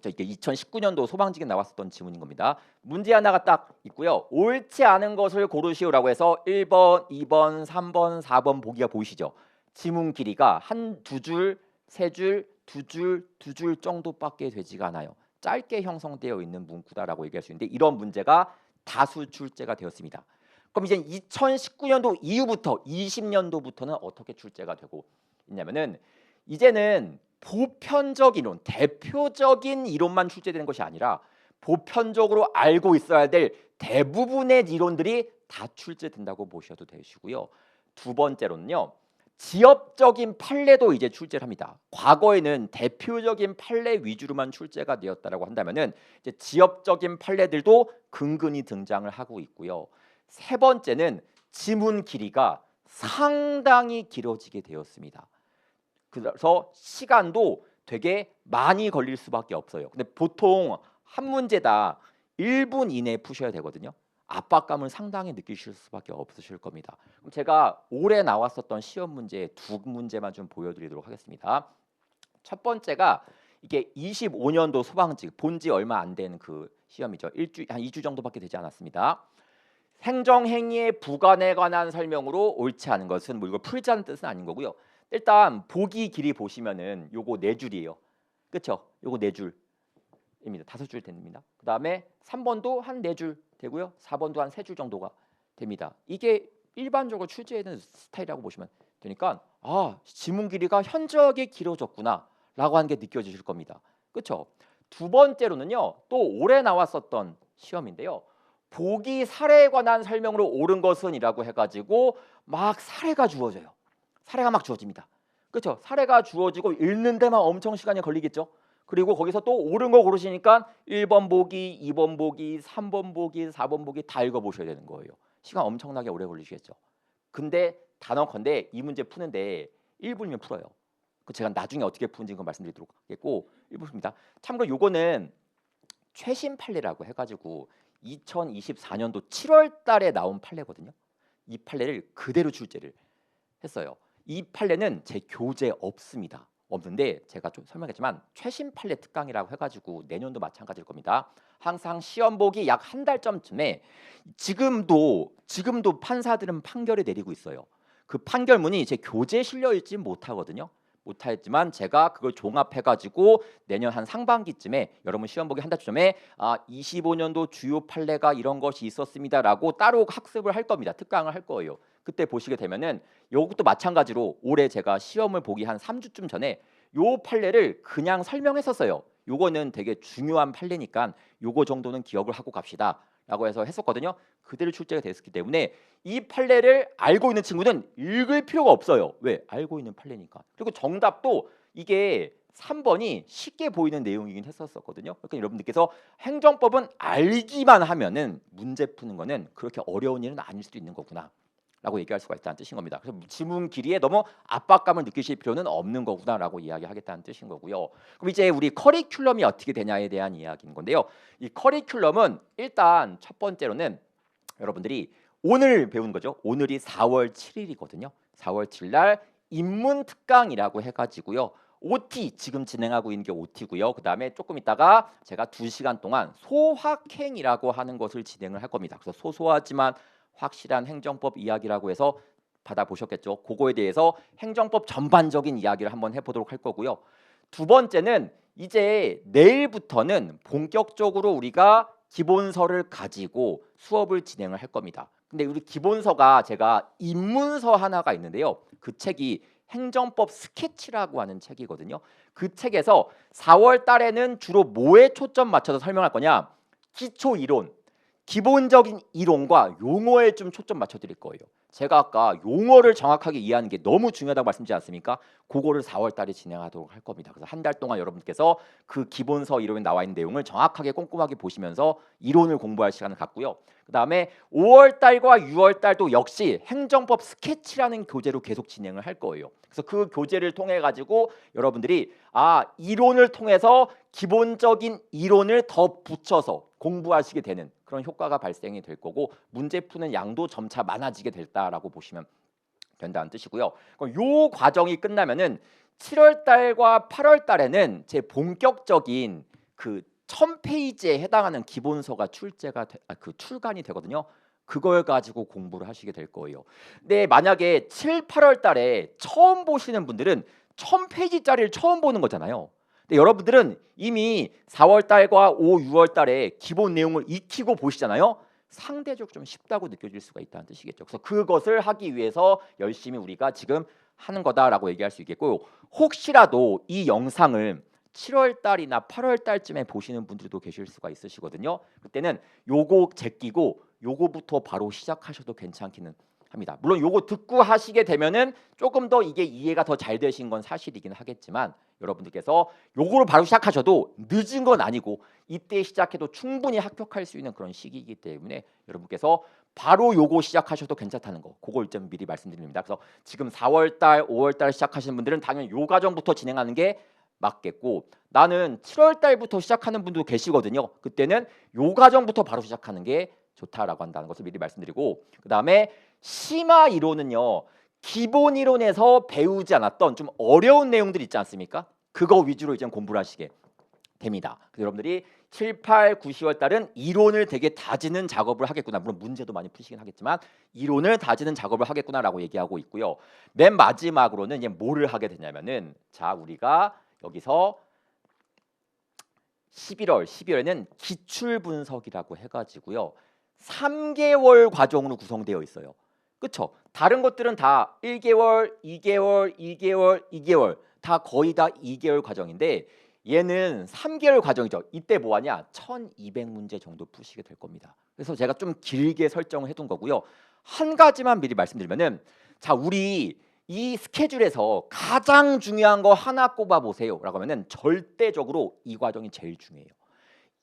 이게 2019년도 소방직에 나왔었던 지문인 겁니다. 문제 하나가 딱 있고요. 옳지 않은 것을 고르시오라고 해서 1번, 2번, 3번, 4번 보기가 보이시죠? 지문 길이가 한 두 줄, 세 줄, 두 줄 정도밖에 되지가 않아요. 짧게 형성되어 있는 문구다라고 얘기할 수 있는데 이런 문제가 다수 출제가 되었습니다. 그럼 이제 2019년도 이후부터 20년도부터는 어떻게 출제가 되고 있냐면은 이제는 보편적 이론, 대표적인 이론만 출제되는 것이 아니라 보편적으로 알고 있어야 될 대부분의 이론들이 다 출제된다고 보셔도 되시고요. 두 번째로는요. 지역적인 판례도 이제 출제를 합니다. 과거에는 대표적인 판례 위주로만 출제가 되었다라고 한다면은 이제 지역적인 판례들도 근근히 등장을 하고 있고요. 세 번째는 지문 길이가 상당히 길어지게 되었습니다. 그래서 시간도 되게 많이 걸릴 수밖에 없어요. 근데 보통 한 문제다 1분 이내에 푸셔야 되거든요. 압박감을 상당히 느끼실 수밖에 없으실 겁니다. 그럼 제가 올해 나왔었던 시험 문제 두 문제만 좀 보여드리도록 하겠습니다. 첫 번째가 이게 25년도 소방직 본지 얼마 안 된 그 시험이죠. 한 2주 정도밖에 되지 않았습니다. 행정행위의 부관에 관한 설명으로 옳지 않은 것은 뭐 이걸 풀자는 뜻은 아닌 거고요. 일단 보기 길이 보시면은 요거 네 줄이에요. 그렇죠? 요거 네 줄입니다. 5줄 됩니다. 그다음에 3번도 한 4줄 되고요. 4번도 한 3줄 정도가 됩니다. 이게 일반적으로 출제되는 스타일이라고 보시면 되니까 지문 길이가 현저하게 길어졌구나라고 하는 게 느껴지실 겁니다. 그렇죠? 두 번째로는요. 또 올해 나왔었던 시험인데요. 보기 사례에 관한 설명으로 옳은 것은이라고 해가지고 막 사례가 주어져요. 사례가 막 주어집니다. 그렇죠? 사례가 주어지고 읽는 데만 엄청 시간이 걸리겠죠. 그리고 거기서 또 옳은 거 고르시니까 1번 보기, 2번 보기, 3번 보기, 4번 보기 다 읽어보셔야 되는 거예요. 시간 엄청나게 오래 걸리시겠죠. 근데 단언컨대 이 문제 푸는데 1분이면 풀어요. 그 제가 나중에 어떻게 푸는지 그 말씀드리도록 하겠고 1분입니다. 참고로 요거는 최신 판례라고 해가지고 2024년도 7월 달에 나온 판례거든요. 이 판례를 그대로 출제를 했어요. 이 판례는 제 교재에 없습니다. 없는데 제가 좀 설명했지만 최신 판례 특강이라고 해가지고 내년도 마찬가지일 겁니다. 항상 시험 보기 약 한 달 전쯤에 지금도 판사들은 판결을 내리고 있어요. 그 판결문이 제 교재에 실려 있지 못하거든요. 못하지만 제가 그걸 종합해가지고 내년 한 상반기쯤에 여러분 시험 보기 한 달 전에 25년도 주요 판례가 이런 것이 있었습니다라고 따로 학습을 할 겁니다. 특강을 할 거예요. 그때 보시게 되면은 요것도 마찬가지로 올해 제가 시험을 보기 한 3주쯤 전에 요 판례를 그냥 설명했었어요. 요거는 되게 중요한 판례니까 요거 정도는 기억을 하고 갑시다. 라고 해서 했었거든요. 그대로 출제가 됐기 때문에 이 판례를 알고 있는 친구는 읽을 필요가 없어요. 왜? 알고 있는 판례니까. 그리고 정답도 이게 3번이 쉽게 보이는 내용이긴 했었거든요. 그러니까 여러분들께서 행정법은 알기만 하면은 문제 푸는 거는 그렇게 어려운 일은 아닐 수도 있는 거구나. 라고 얘기할 수가 있다는 뜻인 겁니다. 그래서 지문 길이에 너무 압박감을 느끼실 필요는 없는 거구나라고 이야기하겠다는 뜻인 거고요. 그럼 이제 우리 커리큘럼이 어떻게 되냐에 대한 이야기인 건데요. 이 커리큘럼은 일단 첫 번째로는 여러분들이 오늘 배운 거죠. 오늘이 4월 7일이거든요. 4월 7일 날 인문 특강이라고 해가지고요. OT 지금 진행하고 있는 게 OT고요. 그 다음에 조금 있다가 제가 2시간 동안 소확행이라고 하는 것을 진행을 할 겁니다. 그래서 소소하지만 확실한 행정법 이야기라고 해서 받아보셨겠죠. 그거에 대해서 행정법 전반적인 이야기를 한번 해보도록 할 거고요. 두 번째는 이제 내일부터는 본격적으로 우리가 기본서를 가지고 수업을 진행을 할 겁니다. 근데 우리 기본서가 제가 입문서 하나가 있는데요. 그 책이 행정법 스케치라고 하는 책이거든요. 그 책에서 4월 달에는 주로 뭐에 초점 맞춰서 설명할 거냐? 기초 이론, 기본적인 이론과 용어에 좀 초점 맞춰 드릴 거예요. 제가 아까 용어를 정확하게 이해하는 게 너무 중요하다고 말씀드리지 않습니까? 그거를 4월 달에 진행하도록 할 겁니다. 그래서 한 달 동안 여러분께서 그 기본서 이론에 나와 있는 내용을 정확하게 꼼꼼하게 보시면서 이론을 공부할 시간을 갖고요. 그다음에 5월 달과 6월 달도 역시 행정법 스케치라는 교재로 계속 진행을 할 거예요. 그래서 그 교재를 통해 가지고 여러분들이 이론을 통해서 기본적인 이론을 더 붙여서 공부하시게 되는 그런 효과가 발생이 될 거고 문제 푸는 양도 점차 많아지게 됐다라고 보시면 된다는 뜻이고요. 그럼 요 과정이 끝나면은 7월 달과 8월 달에는 제 본격적인 그 1000페이지에 해당하는 기본서가 출간이 되거든요. 그걸 가지고 공부를 하시게 될 거예요. 근데 만약에 7, 8월 달에 처음 보시는 분들은 1000페이지짜리를 처음 보는 거잖아요. 근데 여러분들은 이미 4월 달과 5, 6월 달에 기본 내용을 익히고 보시잖아요. 상대적으로 좀 쉽다고 느껴질 수가 있다는 뜻이겠죠. 그래서 그것을 하기 위해서 열심히 우리가 지금 하는 거다라고 얘기할 수 있겠고 혹시라도 이 영상을 7월 달이나 8월 달쯤에 보시는 분들도 계실 수가 있으시거든요. 그때는 요거 제끼고 요거부터 바로 시작하셔도 괜찮기는 합니다. 물론 요거 듣고 하시게 되면은 조금 더 이게 이해가 더 잘 되신 건 사실이긴 하겠지만 여러분들께서 요거를 바로 시작하셔도 늦은 건 아니고 이때 시작해도 충분히 합격할 수 있는 그런 시기이기 때문에 여러분께서 바로 요거 시작하셔도 괜찮다는 거 그걸 좀 미리 말씀드립니다. 그래서 지금 4월 달, 5월 달 시작하시는 분들은 당연히 요 과정부터 진행하는 게 맞겠고 나는 7월 달부터 시작하는 분도 계시거든요. 그때는 요 과정부터 바로 시작하는 게 좋다라고 한다는 것을 미리 말씀드리고 그다음에 심화 이론은요. 기본 이론에서 배우지 않았던 좀 어려운 내용들 있지 않습니까? 그거 위주로 이제 공부를 하시게 됩니다. 그래서 여러분들이 7, 8, 9, 10월 달은 이론을 되게 다지는 작업을 하겠구나. 물론 문제도 많이 푸시긴 하겠지만 이론을 다지는 작업을 하겠구나라고 얘기하고 있고요. 맨 마지막으로는 이제 뭐를 하게 되냐면은 자 우리가 여기서 12월에는 기출 분석이라고 해가지고요. 3개월 과정으로 구성되어 있어요. 그렇죠? 다른 것들은 다 1개월, 2개월, 2개월, 2개월 다 거의 다 2개월 과정인데 얘는 3개월 과정이죠. 이때 뭐하냐? 1200문제 정도 푸시게 될 겁니다. 그래서 제가 좀 길게 설정을 해둔 거고요. 한 가지만 미리 말씀드리면은 자 우리 이 스케줄에서 가장 중요한 거 하나 꼽아보세요 라고 하면은 절대적으로 이 과정이 제일 중요해요.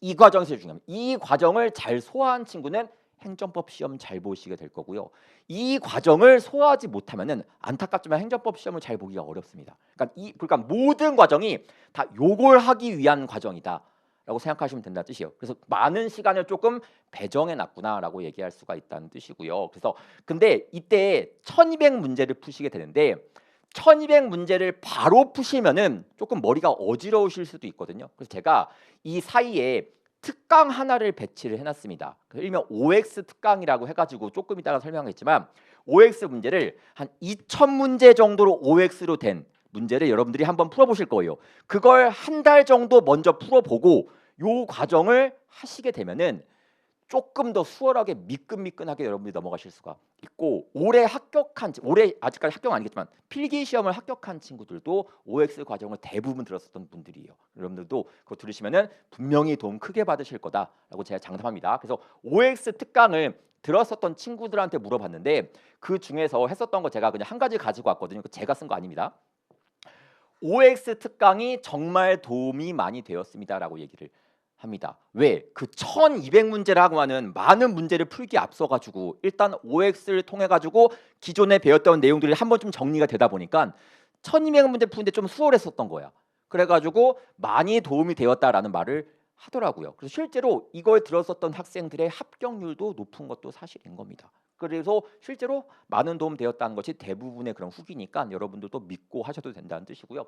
이 과정이 제일 중요합니다. 이 과정을 잘 소화한 친구는 행정법 시험 잘 보시게 될 거고요. 이 과정을 소화하지 못하면은 안타깝지만 행정법 시험을 잘 보기가 어렵습니다. 그러니까 모든 과정이 다 요걸 하기 위한 과정이다. 라고 생각하시면 된다는 뜻이에요. 그래서 많은 시간을 조금 배정해 놨구나라고 얘기할 수가 있다는 뜻이고요. 그래서 근데 이때 1200문제를 푸시게 되는데 1200 문제를 바로 푸시면은 조금 머리가 어지러우실 수도 있거든요. 그래서 제가 이 사이에 특강 하나를 배치를 해놨습니다. 일명 OX 특강이라고 해가지고 조금 이따가 설명하겠지만 OX 문제를 한 2000문제 정도로 OX로 된 문제를 여러분들이 한번 풀어보실 거예요. 그걸 한 달 정도 먼저 풀어보고 요 과정을 하시게 되면은 조금 더 수월하게 미끈미끈하게 여러분들이 넘어가실 수가 있고, 올해 아직까지 합격은 아니겠지만 필기 시험을 합격한 친구들도 OX 과정을 대부분 들었었던 분들이에요. 여러분들도 그거 들으시면은 분명히 도움 크게 받으실 거다라고 제가 장담합니다. 그래서 OX 특강을 들었었던 친구들한테 물어봤는데 그 중에서 했었던 거 제가 그냥 한 가지 가지고 왔거든요. 제가 쓴 거 아닙니다. OX 특강이 정말 도움이 많이 되었습니다라고 얘기를 합니다. 왜? 그 1200문제라고 하는 많은 문제를 풀기에 앞서가지고 일단 OX를 통해가지고 기존에 배웠던 내용들이 한 번쯤 정리가 되다 보니까 1200문제 푸는데 좀 수월했었던 거야. 그래가지고 많이 도움이 되었다라는 말을 하더라고요. 그래서 실제로 이걸 들었었던 학생들의 합격률도 높은 것도 사실인 겁니다. 그래서 실제로 많은 도움 되었다는 것이 대부분의 그런 후기니까 여러분들도 믿고 하셔도 된다는 뜻이고요.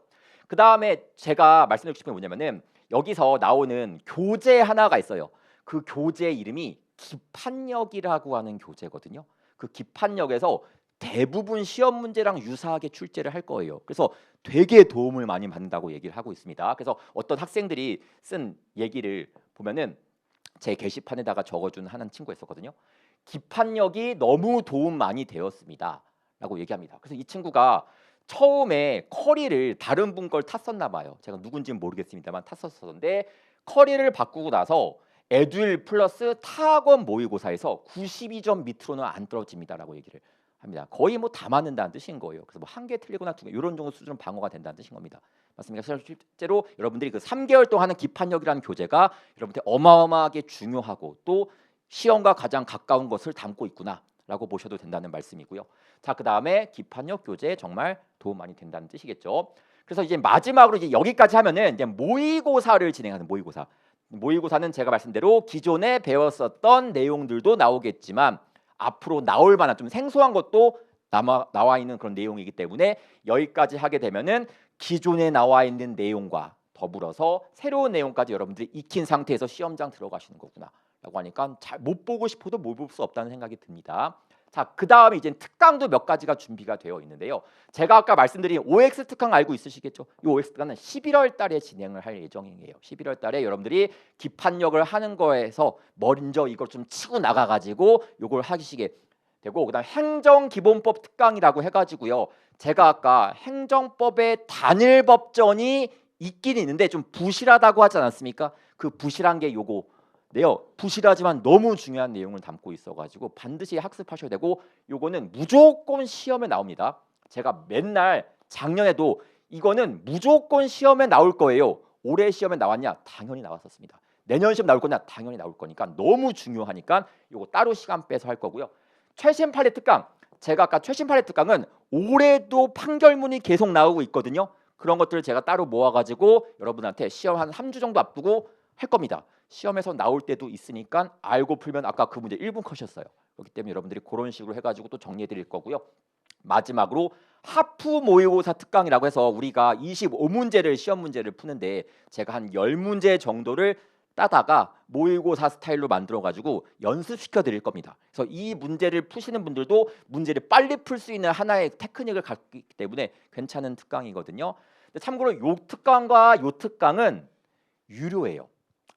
그 다음에 제가 말씀드리고 싶은 게 뭐냐면은 여기서 나오는 교재 하나가 있어요. 그 교재 이름이 기판력이라고 하는 교재거든요. 그 기판력에서 대부분 시험 문제랑 유사하게 출제를 할 거예요. 그래서 되게 도움을 많이 받는다고 얘기를 하고 있습니다. 그래서 어떤 학생들이 쓴 얘기를 보면은 제 게시판에다가 적어준 하는 친구가 있었거든요. 기판력이 너무 도움 많이 되었습니다 라고 얘기합니다. 그래서 이 친구가 처음에 커리를 다른 분 걸 탔었나 봐요. 제가 누군지는 모르겠습니다만 탔었었는데 커리를 바꾸고 나서 에듀윌 플러스 타학원 모의고사에서 92점 밑으로는 안 떨어집니다라고 얘기를 합니다. 거의 뭐 다 맞는다는 뜻인 거예요. 그래서 뭐 한 개 틀리거나 두 개 이런 정도 수준은 방어가 된다는 뜻인 겁니다. 맞습니까? 실제로 여러분들이 그 3개월 동안 하는 기판력이라는 교재가 여러분한테 어마어마하게 중요하고 또 시험과 가장 가까운 것을 담고 있구나라고 보셔도 된다는 말씀이고요. 자, 그 다음에 기판력 교재 정말 도움 많이 된다는 뜻이겠죠. 그래서 이제 마지막으로 이제 여기까지 하면은 이제 모의고사를 진행하는 모의고사. 모의고사는 제가 말씀대로 기존에 배웠었던 내용들도 나오겠지만 앞으로 나올 만한 좀 생소한 것도 나와 있는 그런 내용이기 때문에 여기까지 하게 되면은 기존에 나와 있는 내용과 더불어서 새로운 내용까지 여러분들이 익힌 상태에서 시험장 들어가시는 거구나 라고 하니까 잘 못 보고 싶어도 못 볼 수 없다는 생각이 듭니다. 자, 그 다음에 이제 특강도 몇 가지가 준비가 되어 있는데요. 제가 아까 말씀드린 OX 특강 알고 있으시겠죠? 이 OX 특강은 11월 달에 진행을 할 예정이에요. 11월 달에 여러분들이 기판력을 하는 거에서 먼저 이걸 좀 치고 나가가지고 이걸 하시게 되고, 그다음 행정기본법 특강이라고 해가지고요. 제가 아까 행정법의 단일법전이 있긴 있는데 좀 부실하다고 하지 않았습니까? 그 부실한 게 요거 네요. 부실하지만 너무 중요한 내용을 담고 있어가지고 반드시 학습하셔야 되고, 요거는 무조건 시험에 나옵니다. 제가 맨날 작년에도 이거는 무조건 시험에 나올 거예요. 올해 시험에 나왔냐? 당연히 나왔었습니다. 내년 시험 나올 거냐? 당연히 나올 거니까 너무 중요하니까 요거 따로 시간 빼서 할 거고요. 최신 판례 특강, 제가 아까 최신 판례 특강은 올해도 판결문이 계속 나오고 있거든요. 그런 것들을 제가 따로 모아가지고 여러분한테 시험 한 3주 정도 앞두고 할 겁니다. 시험에서 나올 때도 있으니까 알고 풀면 아까 그 문제 1분 컷이었어요. 그렇기 때문에 여러분들이 그런 식으로 해가지고 또 정리해 드릴 거고요. 마지막으로 하프 모의고사 특강이라고 해서 우리가 25문제를 시험 문제를 푸는데 제가 한 10문제 정도를 따다가 모의고사 스타일로 만들어가지고 연습시켜 드릴 겁니다. 그래서 이 문제를 푸시는 분들도 문제를 빨리 풀 수 있는 하나의 테크닉을 갖기 때문에 괜찮은 특강이거든요. 근데 참고로 요 특강과 요 특강은 유료예요.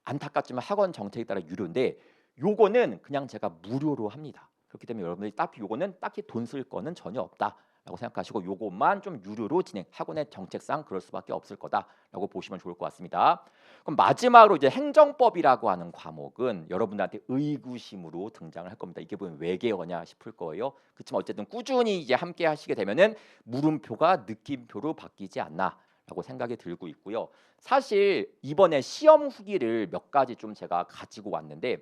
안타깝지만 학원 정책에 따라 유료인데 요거는 그냥 제가 무료로 합니다. 그렇기 때문에 여러분들이 딱히 요거는 딱히 돈 쓸 거는 전혀 없다라고 생각하시고 요것만 좀 유료로 진행, 학원의 정책상 그럴 수밖에 없을 거다라고 보시면 좋을 것 같습니다. 그럼 마지막으로 이제 행정법이라고 하는 과목은 여러분들한테 의구심으로 등장을 할 겁니다. 이게 보면 외계어냐 싶을 거예요. 그렇지만 어쨌든 꾸준히 이제 함께 하시게 되면은 물음표가 느낌표로 바뀌지 않나 라고 생각이 들고 있고요. 사실 이번에 시험 후기를 몇 가지 좀 제가 가지고 왔는데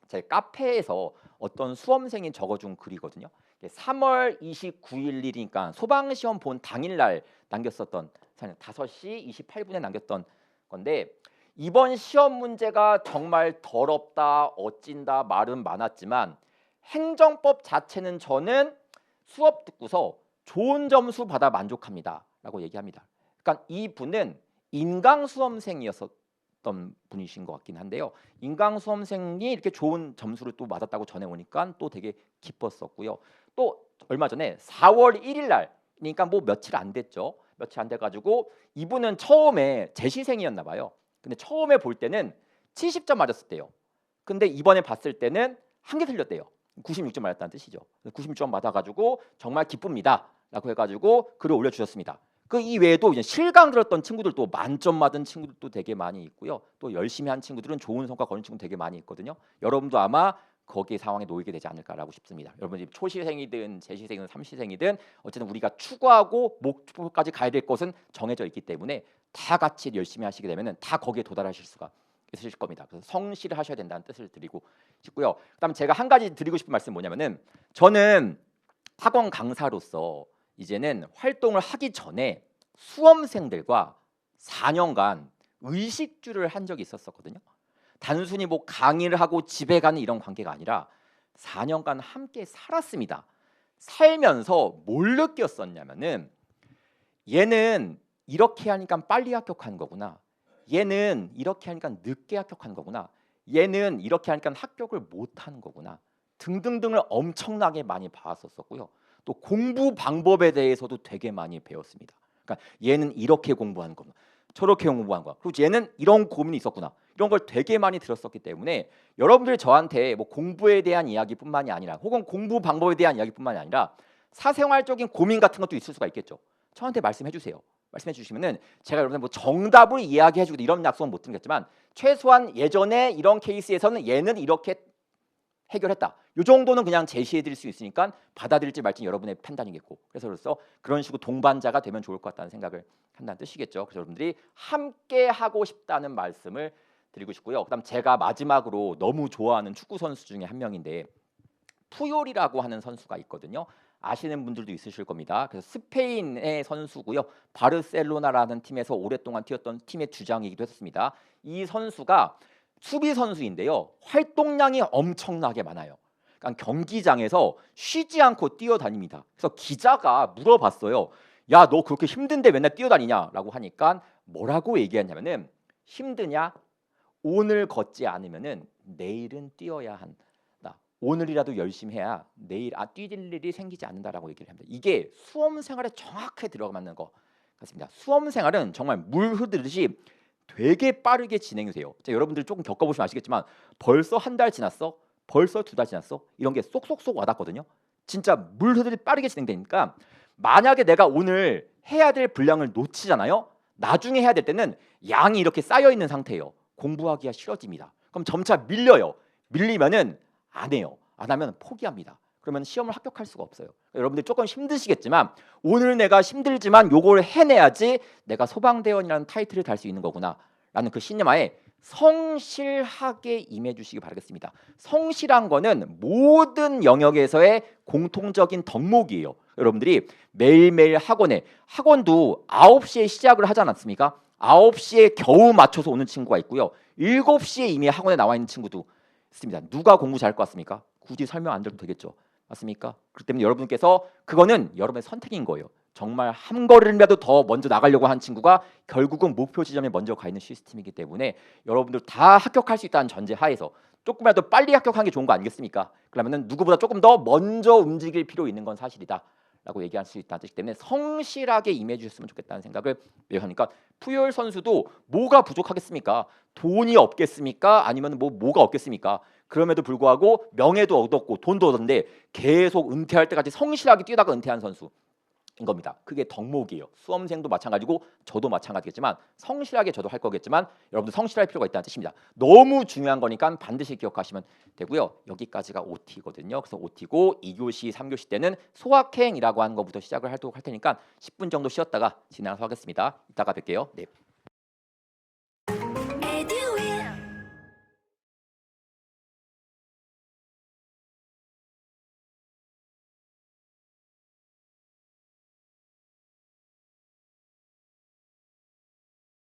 제 카페에서 어떤 수험생이 적어준 글이거든요. 3월 29일 일이니까 소방시험 본 당일날 남겼었던 5시 28분에 남겼던 건데, 이번 시험 문제가 정말 더럽다 어찐다 말은 많았지만 행정법 자체는 저는 수업 듣고서 좋은 점수 받아 만족합니다라고 얘기합니다. 그러니까 이 분은 인강수험생이었던 분이신 것 같긴 한데요. 인강수험생이 이렇게 좋은 점수를 또 받았다고 전해오니까 또 되게 기뻤었고요. 또 얼마 전에 4월 1일 날, 그러니까 뭐 며칠 안 됐죠. 며칠 안 돼가지고 이분은 처음에 재시생이었나 봐요. 근데 처음에 볼 때는 70점 맞았을 때요. 근데 이번에 봤을 때는 한 개 틀렸대요. 96점 맞았다는 뜻이죠. 96점 받아가지고 정말 기쁩니다라고 해가지고 글을 올려주셨습니다. 그 이외에도 이제 실강 들었던 친구들도 만점 받은 친구들도 되게 많이 있고요. 또 열심히 한 친구들은 좋은 성과 거둔 친구 되게 많이 있거든요. 여러분도 아마 거기에 상황에 놓이게 되지 않을까라고 싶습니다. 여러분이 초시생이든 재시생이든 삼시생이든 어쨌든 우리가 추구하고 목표까지 가야 될 것은 정해져 있기 때문에 다 같이 열심히 하시게 되면은 다 거기에 도달하실 수가 있으실 겁니다. 그래서 성실을 하셔야 된다는 뜻을 드리고 싶고요. 그다음 제가 한 가지 드리고 싶은 말씀 뭐냐면은 저는 학원 강사로서 이제는 활동을 하기 전에 수험생들과 4년간 의식주를 한 적이 있었거든요. 단순히 뭐 강의를 하고 집에 가는 이런 관계가 아니라 4년간 함께 살았습니다. 살면서 뭘 느꼈었냐면은 얘는 이렇게 하니까 빨리 합격한 거구나. 얘는 이렇게 하니까 늦게 합격한 거구나. 얘는 이렇게 하니까 합격을 못한 거구나. 등등등을 엄청나게 많이 봤었고요. 또 공부 방법에 대해서도 되게 많이 배웠습니다. 그러니까 얘는 이렇게 공부하는 거구나. 저렇게 공부하는 거야. 그리고 얘는 이런 고민이 있었구나. 이런 걸 되게 많이 들었었기 때문에 여러분들이 저한테 뭐 공부에 대한 이야기뿐만이 아니라 혹은 공부 방법에 대한 이야기뿐만이 아니라 사생활적인 고민 같은 것도 있을 수가 있겠죠. 저한테 말씀해 주세요. 말씀해 주시면은 제가 여러분들 뭐 정답을 이야기해 주고 이런 약속은 못 드리겠지만 최소한 예전에 이런 케이스에서는 얘는 이렇게 해결했다. 이 정도는 그냥 제시해 드릴 수 있으니까 받아들일지 말지 여러분의 판단이겠고 그래서 그런 식으로 동반자가 되면 좋을 것 같다는 생각을 한다는 뜻이겠죠. 그래서 여러분들이 함께 하고 싶다는 말씀을 드리고 싶고요. 그다음 제가 마지막으로 너무 좋아하는 축구 선수 중에 한 명인데 푸yor이라고 하는 선수가 있거든요. 아시는 분들도 있으실 겁니다. 그래서 스페인의 선수고요. 바르셀로나라는 팀에서 오랫동안 뛰었던 팀의 주장이기도 했습니다. 이 선수가 수비 선수인데요. 활동량이 엄청나게 많아요. 그러니까 경기장에서 쉬지 않고 뛰어다닙니다. 그래서 기자가 물어봤어요. 야, 너 그렇게 힘든데 맨날 뛰어다니냐라고 하니까 뭐라고 얘기했냐면은 힘드냐? 오늘 걷지 않으면은 내일은 뛰어야 한다. 오늘이라도 열심히 해야 내일 뛸 일이 생기지 않는다라고 얘기를 합니다. 이게 수험 생활에 정확하게 들어맞는 것 같습니다. 수험 생활은 정말 물 흐르듯이 되게 빠르게 진행이 돼요. 여러분들 조금 겪어보시면 아시겠지만 벌써 한 달 지났어? 벌써 2달 지났어? 이런 게 쏙쏙쏙 와닿거든요. 진짜 물 흐르듯이 빠르게 진행되니까 만약에 내가 오늘 해야 될 분량을 놓치잖아요. 나중에 해야 될 때는 양이 이렇게 쌓여 있는 상태예요. 공부하기가 싫어집니다. 그럼 점차 밀려요. 밀리면은 안 해요. 안 하면 포기합니다. 그러면 시험을 합격할 수가 없어요. 여러분들 조금 힘드시겠지만 오늘 내가 힘들지만 요걸 해내야지 내가 소방대원이라는 타이틀을 달 수 있는 거구나 라는 그 신념하에 성실하게 임해주시기 바라겠습니다. 성실한 거는 모든 영역에서의 공통적인 덕목이에요. 여러분들이 매일매일 학원도 9시에 시작을 하지 않았습니까? 9시에 겨우 맞춰서 오는 친구가 있고요. 7시에 이미 학원에 나와 있는 친구도 있습니다. 누가 공부 잘할 것 같습니까? 굳이 설명 안 드려도 되겠죠. 맞습니까? 그렇기 때문에 여러분께서 그거는 여러분의 선택인 거예요. 정말 한 걸음이라도 더 먼저 나가려고 한 친구가 결국은 목표 지점에 먼저 가 있는 시스템이기 때문에 여러분들 다 합격할 수 있다는 전제 하에서 조금이라도 빨리 합격하는 게 좋은 거 아니겠습니까? 그러면은 누구보다 조금 더 먼저 움직일 필요 있는 건 사실이다. 라고 얘기할 수 있다는 뜻이기 때문에 성실하게 임해 주셨으면 좋겠다는 생각을 하니까 푸열 선수도 뭐가 부족하겠습니까? 돈이 없겠습니까? 아니면 뭐가 없겠습니까? 그럼에도 불구하고 명예도 얻었고 돈도 얻었는데 계속 은퇴할 때까지 성실하게 뛰다가 은퇴한 선수인 겁니다. 그게 덕목이에요. 수험생도 마찬가지고 저도 마찬가지겠지만 성실하게 저도 할 거겠지만 여러분도 성실할 필요가 있다는 뜻입니다. 너무 중요한 거니까 반드시 기억하시면 되고요. 여기까지가 OT거든요. 그래서 OT고 2교시, 3교시 때는 소확행이라고 하는 것부터 시작을 하도록 할 테니까 10분 정도 쉬었다가 진행하도록 하겠습니다. 이따가 뵐게요. 네.